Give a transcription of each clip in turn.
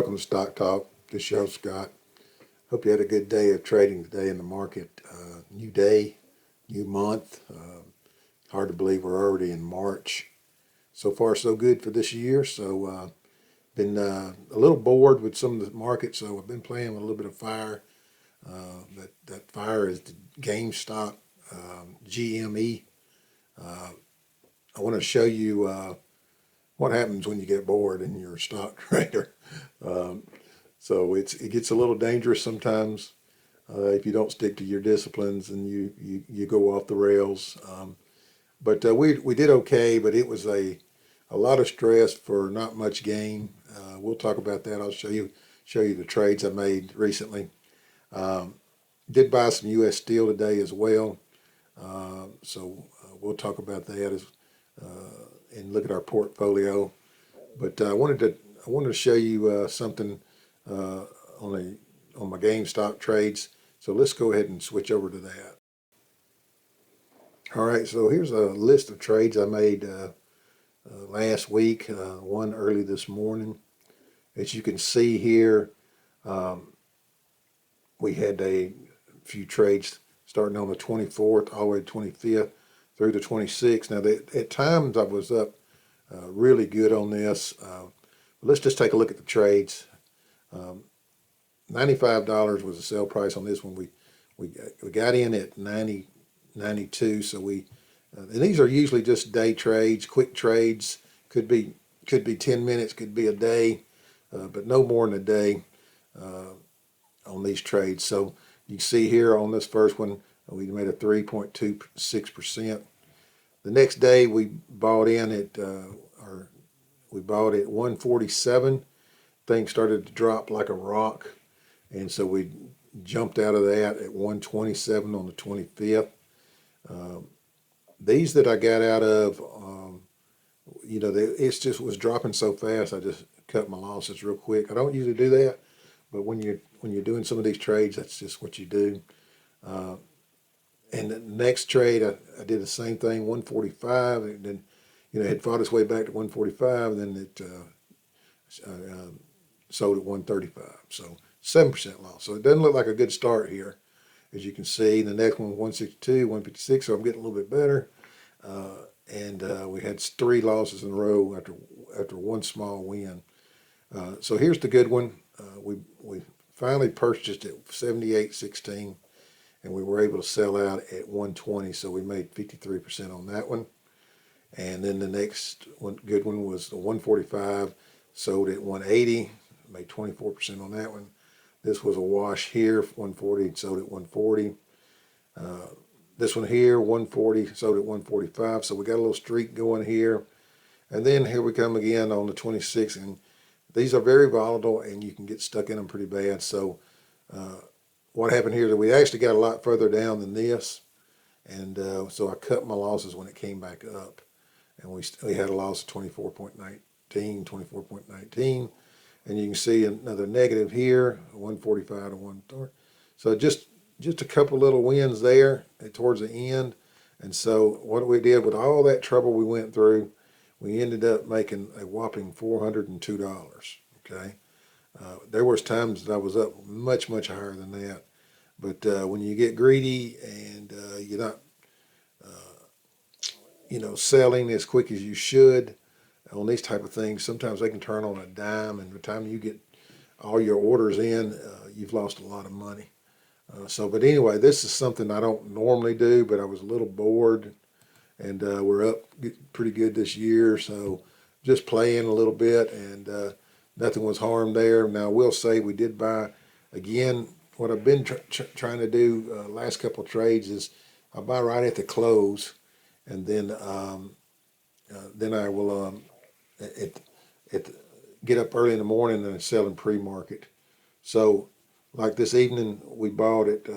welcome to Stock Talk. This is your host, Scott. Hope you had a good day of trading today in the market. New day, new month. Hard to believe we're already in March. So far, so good for this year. So, been a little bored with some of the market, so I've been playing with a little bit of fire. That fire is the GameStop GME. I want to show you what happens when you get bored and you're a stock trader. So it gets a little dangerous sometimes if you don't stick to your disciplines and you go off the rails. But we did okay, but it was a lot of stress for not much gain. We'll talk about that. I'll show you the trades I made recently. Did buy some U.S. steel today as well. So we'll talk about that and look at our portfolio. But I wanted to show you something on my GameStop trades. So let's go ahead and switch over to that. All right, so here's a list of trades I made last week, one early this morning. As you can see here, we had a few trades starting on the 24th all the way to 25th through the 26th. Now, at times I was up really good on this. Let's just take a look at the trades. $95 was the sell price on this one. We got in at 92. So and these are usually just day trades, quick trades. Could be 10 minutes, could be a day, but no more than a day on these trades. So you can see here on this first one, we made a 3.26%. The next day we bought in at we bought at 147. Things started to drop like a rock, and so we jumped out of that at 127 on the 25th. These that I got out of, it just was dropping so fast. I just cut my losses real quick. I don't usually do that, but when you're doing some of these trades, that's just what you do. And the next trade, I did the same thing, 145, and then it had fought its way back to 145, and then it sold at 135. So 7% loss. So it doesn't look like a good start here. As you can see, the next one, 162, 156, so I'm getting a little bit better. And we had 3 losses in a row after one small win. So here's the good one. We finally purchased at 78.16, and we were able to sell out at 120, so we made 53% on that one. And then the next one, good one, was the 145, sold at 180, made 24% on that one. This was a wash here, 140, sold at 140. This one here, 140, sold at 145. So we got a little streak going here. And then here we come again on the 26th. And these are very volatile, and you can get stuck in them pretty bad. So what happened here is that we actually got a lot further down than this. And so I cut my losses when it came back up. And we had a loss of 24.19, 24.19. And you can see another negative here, 145 to 130. So just a couple little wins there towards the end. And so what we did with all that trouble we went through, we ended up making a whopping $402. Okay, there was times that I was up much, much higher than that. But when you get greedy and you're not, selling as quick as you should on these type of things, sometimes they can turn on a dime, and by the time you get all your orders in, you've lost a lot of money. But anyway, this is something I don't normally do, but I was a little bored, and we're up pretty good this year, so just playing a little bit, and nothing was harmed there. Now, I will say we did buy, again, what I've been trying to do last couple of trades is I buy right at the close, and then I will get up early in the morning and sell in pre-market. So like this evening, we bought it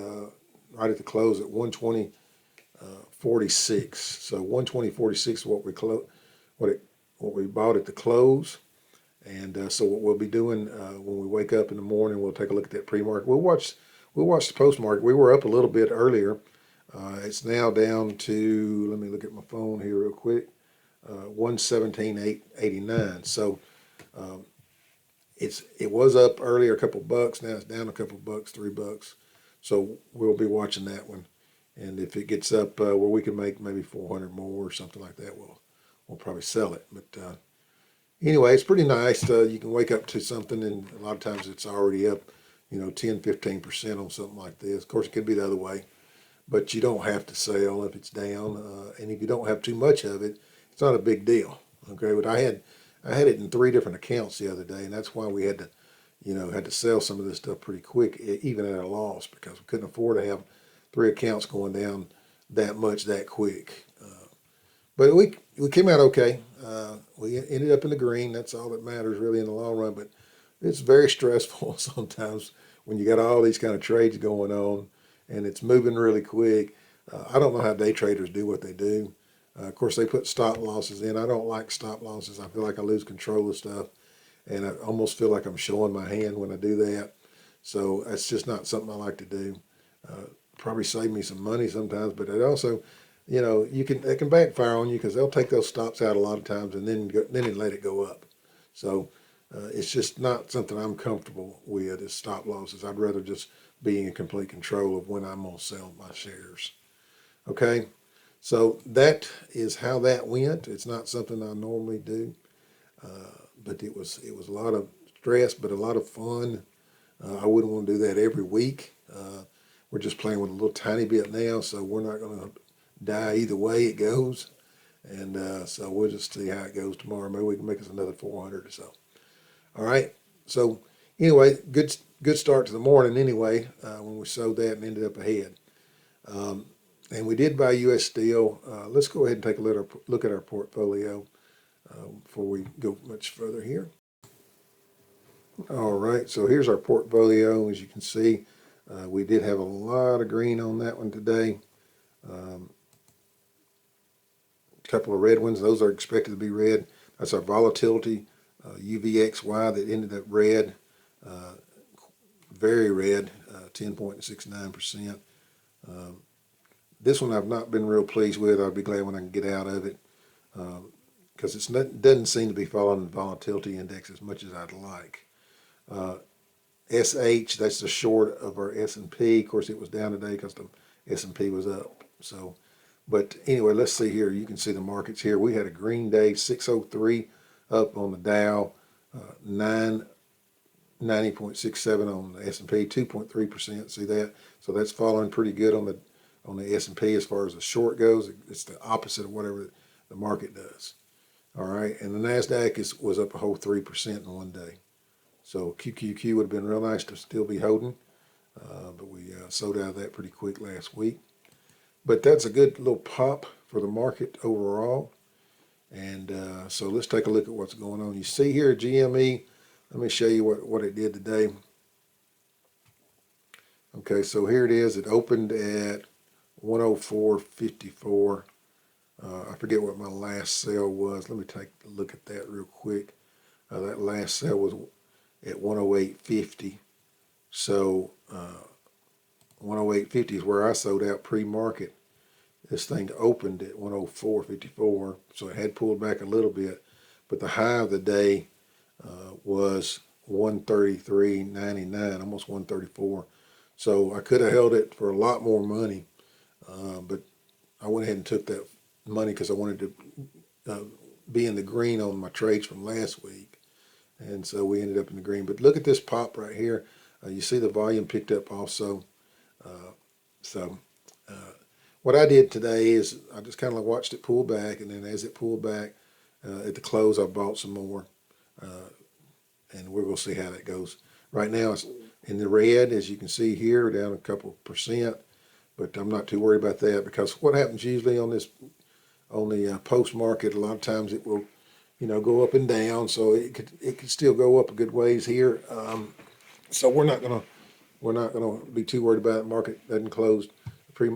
right at the close at 120.46. So 120.46 is what we bought at the close. And so what we'll be doing when we wake up in the morning, we'll take a look at that pre-market. We'll watch the post-market. We were up a little bit earlier. It's now down to, let me look at my phone here real quick, 117.89. So it was up earlier a couple bucks. Now it's down a couple bucks, $3. So we'll be watching that one. And if it gets up where we can make maybe 400 more or something like that, we'll probably sell it. But anyway, it's pretty nice. You can wake up to something, and a lot of times it's already up, 10, 15% on something like this. Of course, it could be the other way, but you don't have to sell if it's down. And if you don't have too much of it, it's not a big deal. Okay, but I had it in 3 different accounts the other day, and that's why we had to sell some of this stuff pretty quick, even at a loss, because we couldn't afford to have 3 accounts going down that much that quick. But we came out okay. We ended up in the green. That's all that matters really in the long run. But it's very stressful sometimes when you got all these kind of trades going on and it's moving really quick. I don't know how day traders do what they do. Of course, they put stop losses in. I don't like stop losses. I feel like I lose control of stuff, and I almost feel like I'm showing my hand when I do that. So that's just not something I like to do. Probably save me some money sometimes, but it also, it can backfire on you because they'll take those stops out a lot of times and then let it go up. So it's just not something I'm comfortable with is stop losses. I'd rather just be in complete control of when I'm gonna sell my shares. Okay, so that is how that went. It's not something I normally do, but it was a lot of stress, but a lot of fun. I wouldn't want to do that every week. We're just playing with a little tiny bit now, so we're not going to die either way it goes. And so we'll just see how it goes tomorrow. Maybe we can make us another 400 or so. All right. So anyway, good start to the morning anyway when we sold that and ended up ahead. And we did buy U.S. Steel. Let's go ahead and take a look at our portfolio before we go much further here. All right, so here's our portfolio. As you can see, we did have a lot of green on that one today. A couple of red ones. Those are expected to be red. That's our volatility, UVXY that ended up red, very red, 10.69%. This one I've not been real pleased with. I'll be glad when I can get out of it because it doesn't seem to be following the volatility index as much as I'd like. SH, that's the short of our S&P. Of course, it was down today because the S&P was up. So, but anyway, let's see here. You can see the markets here. We had a green day, 603 up on the Dow, 990.67 on the S&P, 2.3%. See that? So that's following pretty good on the S&P as far as the short goes. It's the opposite of whatever the market does. All right, and the NASDAQ was up a whole 3% in one day. So QQQ would have been real nice to still be holding, but we sold out of that pretty quick last week. But that's a good little pop for the market overall. And so let's take a look at what's going on. You see here GME. Let me show you what it did today. Okay, so here it is. It opened at 104.54. I forget what my last sale was. Let me take a look at that real quick. That last sale was at 108.50. So 108.50 is where I sold out pre-market. This thing opened at 104.54, so it had pulled back a little bit. But the high of the day was 133.99, almost 134. So I could have held it for a lot more money, but I went ahead and took that money because I wanted to be in the green on my trades from last week. And so we ended up in the green. But look at this pop right here. You see the volume picked up also. What I did today is I just kind of watched it pull back, and then as it pulled back at the close, I bought some more. And we're going to see how that goes. Right now it's in the red, as you can see here, down a couple %. But I'm not too worried about that because what happens usually on the post market, a lot of times it will go up and down, so it could still go up a good ways here. So we're not gonna be too worried about it. Market doesn't close,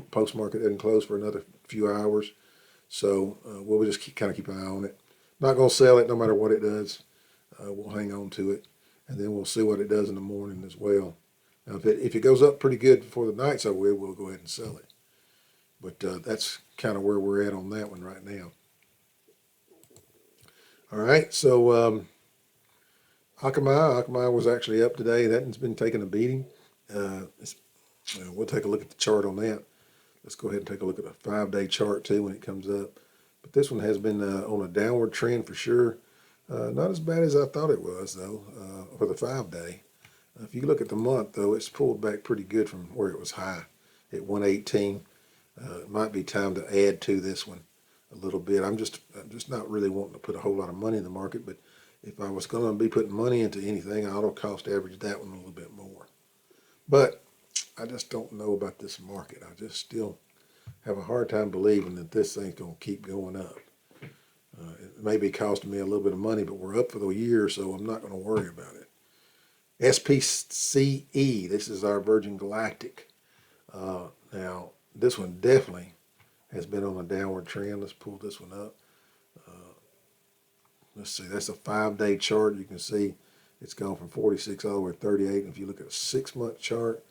post market doesn't close for another few hours, so we'll just keep an eye on it. Not gonna sell it no matter what it does. We'll hang on to it, and then we'll see what it does in the morning as well. Now, if it goes up pretty good before the night's over, we'll go ahead and sell it. But that's kind of where we're at on that one right now. All right, so Akamai was actually up today. That one's been taking a beating. We'll take a look at the chart on that. Let's go ahead and take a look at a 5-day chart too when it comes up. But this one has been on a downward trend for sure. Not as bad as I thought it was though for the 5-day. If you look at the month though, it's pulled back pretty good from where it was high at 118. It might be time to add to this one a little bit. I'm just not really wanting to put a whole lot of money in the market, but if I was going to be putting money into anything, I ought to cost average that one a little bit more. But I just don't know about this market. I just still have a hard time believing that this thing's going to keep going up. It may be costing me a little bit of money, but we're up for the year, so I'm not going to worry about it. SPCE, this is our Virgin Galactic. Now, this one definitely has been on a downward trend. Let's pull this one up. Let's see, that's a 5-day chart. You can see it's gone from 46 all the way to 38. And if you look at a 6-month chart,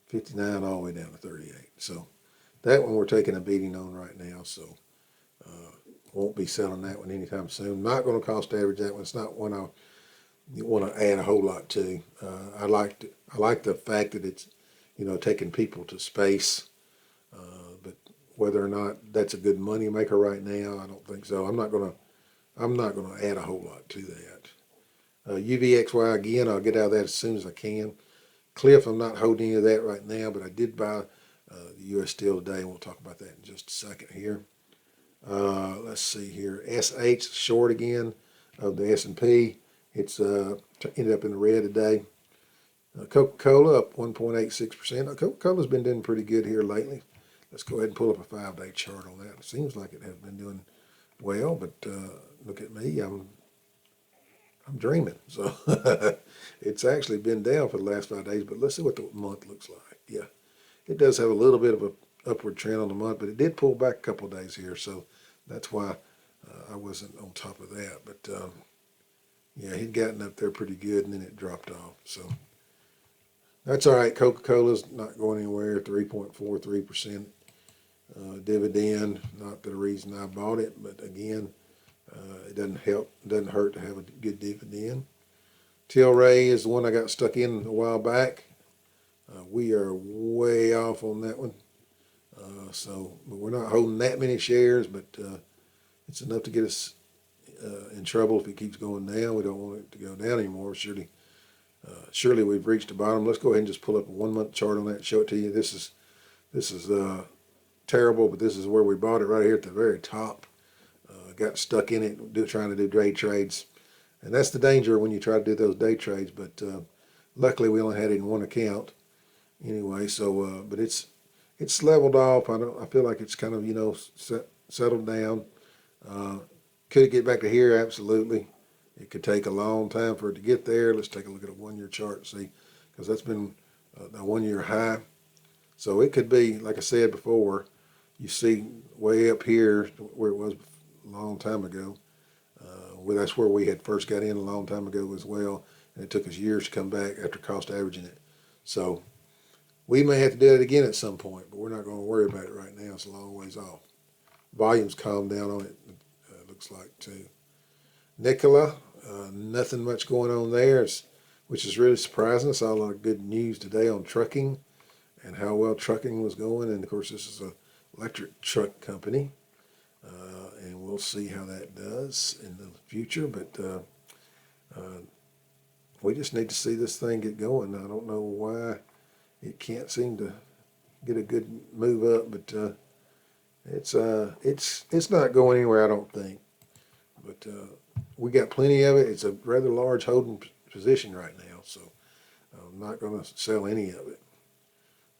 59 all the way down to 38. So that one we're taking a beating on right now. So won't be selling that one anytime soon. Not going to cost average that one. It's not one I want to add a whole lot to. I like the fact that it's taking people to space. But whether or not that's a good money maker right now, I don't think so. I'm not gonna add a whole lot to that. UVXY again, I'll get out of that as soon as I can. Cliff, I'm not holding any of that right now, but I did buy the U.S. Steel today, and we'll talk about that in just a second here. Let's see here. SH short again of the S&P. It's ended up in the red today. Coca-Cola up 1.86%. Coca-Cola's been doing pretty good here lately. Let's go ahead and pull up a 5-day chart on that. It seems like it has been doing well, but look at me. I'm dreaming. So it's actually been down for the last 5 days, but let's see what the month looks like. Yeah, it does have a little bit of an upward trend on the month, but it did pull back a couple of days here, so that's why I wasn't on top of that. But yeah, he'd gotten up there pretty good, and then it dropped off. So that's all right. Coca-Cola's not going anywhere. 3.43% dividend. Not the reason I bought it, but again, it doesn't hurt to have a good dividend. Tilray is the one I got stuck in a while back. We are way off on that one. But we're not holding that many shares, but it's enough to get us in trouble if it keeps going down. We don't want it to go down anymore. Surely we've reached the bottom. Let's go ahead and just pull up a 1-month chart on that and show it to you. This is terrible, but this is where we bought it right here at the very top. Got stuck in it trying to do day trades, and that's the danger when you try to do those day trades. But luckily we only had it in one account anyway. So, but it's leveled off. I feel like it's kind of settled down. Could it get back to here? Absolutely. It could take a long time for it to get there. Let's take a look at a 1-year chart and see, because that's been a 1-year high. So it could be, like I said before, you see way up here where it was a long time ago. That's where we had first got in a long time ago as well, and it took us years to come back after cost averaging it. So we may have to do it again at some point, but we're not going to worry about it right now. It's a long ways off. Volume's calmed down on it, looks like, too. Nikola, nothing much going on there, which is really surprising. I saw a lot of good news today on trucking and how well trucking was going. And, of course, this is an electric truck company, and we'll see how that does in the future. But we just need to see this thing get going. I don't know why it can't seem to get a good move up, but it's not going anywhere, I don't think. But we got plenty of it. It's a rather large holding position right now, so I'm not going to sell any of it.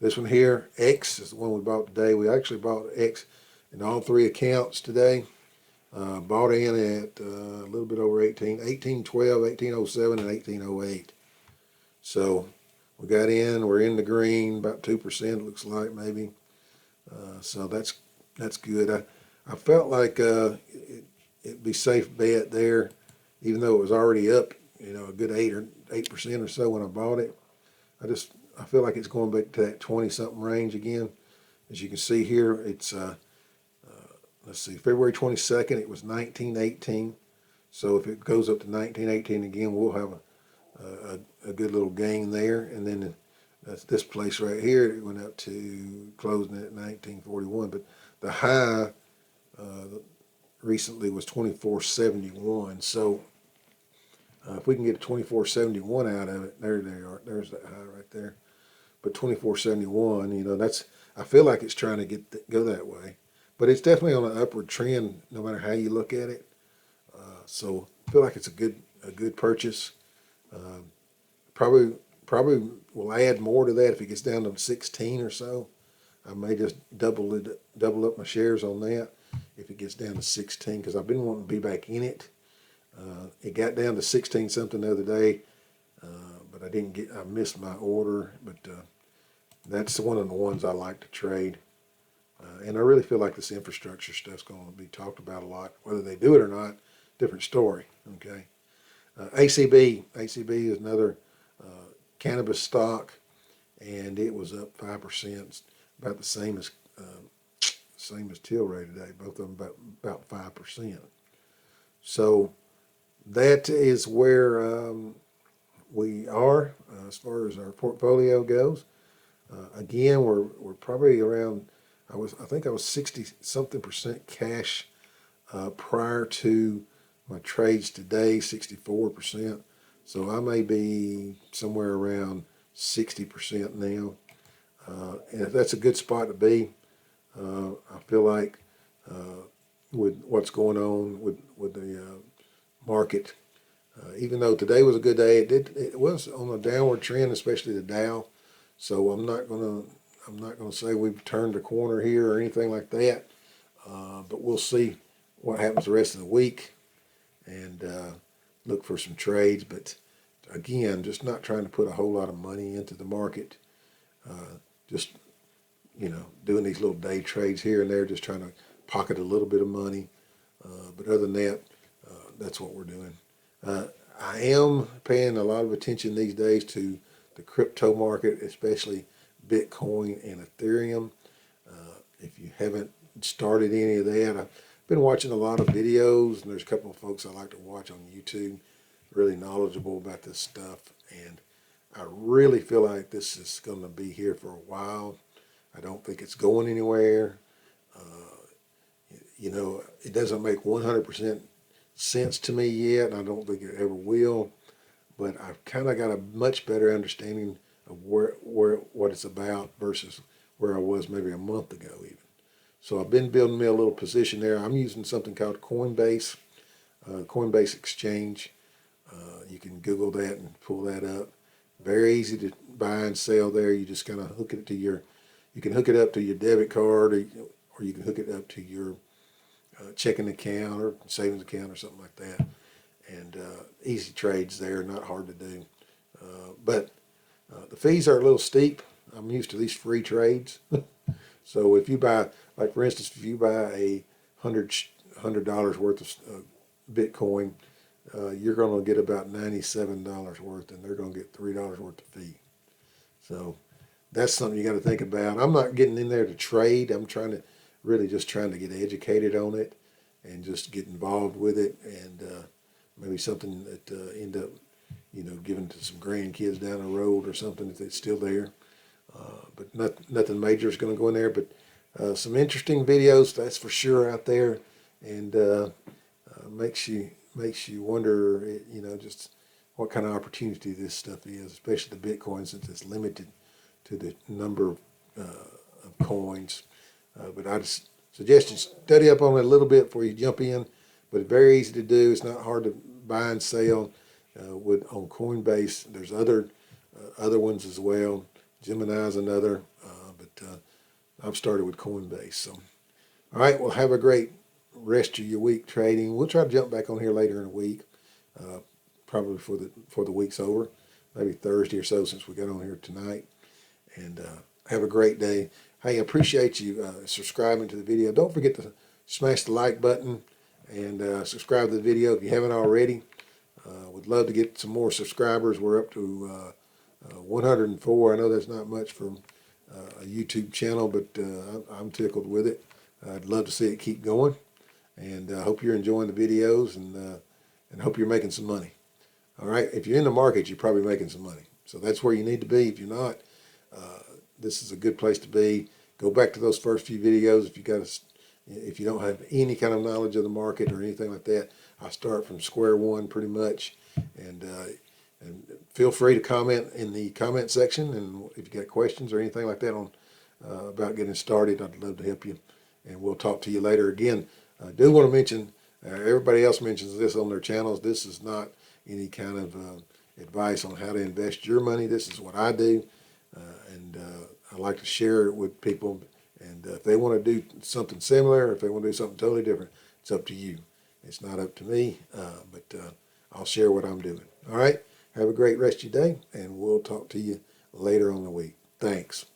This one here, X, is the one we bought today. We actually bought X in all 3 accounts today. Bought in at a little bit over 1812, 1807, and 1808. So we got in. We're in the green, about 2%. It looks like maybe. So that's good. I felt like it'd be safe bet there, even though it was already up, a good 8% or so when I bought it. I feel like it's going back to that 20-something range again. As you can see here, it's let's see, February 22nd, it was 1918. So if it goes up to 1918 again, we'll have a good little gain there. And then that's this place right here. It went up to closing at 1941, but the high recently was 2471. So if we can get 2471 out of it, there they are. There's that high right there. But 2471, that's, I feel like it's trying to go that way, but it's definitely on an upward trend no matter how you look at it. So I feel like it's a good purchase. Um, probably will add more to that if it gets down to 16 or so. I may just double up my shares on that if it gets down to 16, because I've been wanting to be back in it. It got down to 16 something the other day, but I missed my order. But that's one of the ones I like to trade. And I really feel like this infrastructure stuff's going to be talked about a lot. Whether they do it or not, different story. Okay. ACB is another cannabis stock, and it was up 5%, about the same as Tilray today. Both of them about 5%. So that is where we are as far as our portfolio goes. Again, we're probably around. I think I was 60 something percent cash prior to my trades today, 64%. So I may be somewhere around 60% now. And if that's a good spot to be, I feel like with what's going on with the market, even though today was a good day, it was on a downward trend, especially the Dow. So I'm not gonna say we've turned a corner here or anything like that. But we'll see what happens the rest of the week, and look for some trades. But again, just not trying to put a whole lot of money into the market. Just doing these little day trades here and there, just trying to pocket a little bit of money. But other than that, that's what we're doing. I am paying a lot of attention these days to the crypto market, especially Bitcoin and Ethereum. If you haven't started any of that, I've been watching a lot of videos, and there's a couple of folks I like to watch on YouTube, really knowledgeable about this stuff. And I really feel like this is going to be here for a while. I don't think it's going anywhere. It doesn't make 100% sense to me yet, and I don't think it ever will. But I've kind of got a much better understanding of what it's about versus where I was maybe a month ago even. So I've been building me a little position there. I'm using something called Coinbase Exchange. You can Google that and pull that up. Very easy to buy and sell there. You just kind of you can hook it up to your debit card, or you can hook it up to your checking account or savings account or something like that. And easy trades there, not hard to do. But the fees are a little steep. I'm used to these free trades. So if you buy, like for instance, if you buy a $100 worth of Bitcoin, you're going to get about $97 worth, and they're going to get $3 worth of fee. So that's something you got to think about. I'm not getting in there to trade. I'm just trying to get educated on it and just get involved with it, and maybe something that end up, giving to some grandkids down the road or something if it's still there. But nothing major is going to go in there. But some interesting videos, that's for sure, out there, and makes you wonder, just what kind of opportunity this stuff is, especially the Bitcoin, since it's limited to the number of coins. But I just suggest you study up on it a little bit before you jump in. But it's very easy to do. It's not hard to buy and sell on Coinbase. There's other ones as well. Gemini is another, but I've started with Coinbase. So, all right, well, have a great rest of your week trading. We'll try to jump back on here later in the week, probably for the week's over, maybe Thursday or so, since we got on here tonight. And have a great day. Hey, I appreciate you subscribing to the video. Don't forget to smash the like button and subscribe to the video if you haven't already. Would love to get some more subscribers. We're up to 104. I know that's not much from a YouTube channel, but I'm tickled with it. I'd love to see it keep going, and I hope you're enjoying the videos, and and hope you're making some money. All right. If you're in the market, you're probably making some money. So that's where you need to be. If you're not, this is a good place to be. Go back to those first few videos if you don't have any kind of knowledge of the market or anything like that. I start from square one pretty much, and feel free to comment in the comment section. And if you got questions or anything like that on about getting started, I'd love to help you. And we'll talk to you later. Again, I do want to mention, everybody else mentions this on their channels. This is not any kind of advice on how to invest your money. This is what I do, and I like to share it with people. And if they want to do something similar, or if they want to do something totally different, it's up to you. It's not up to me, but I'll share what I'm doing. All right? Have a great rest of your day, and we'll talk to you later on the week. Thanks.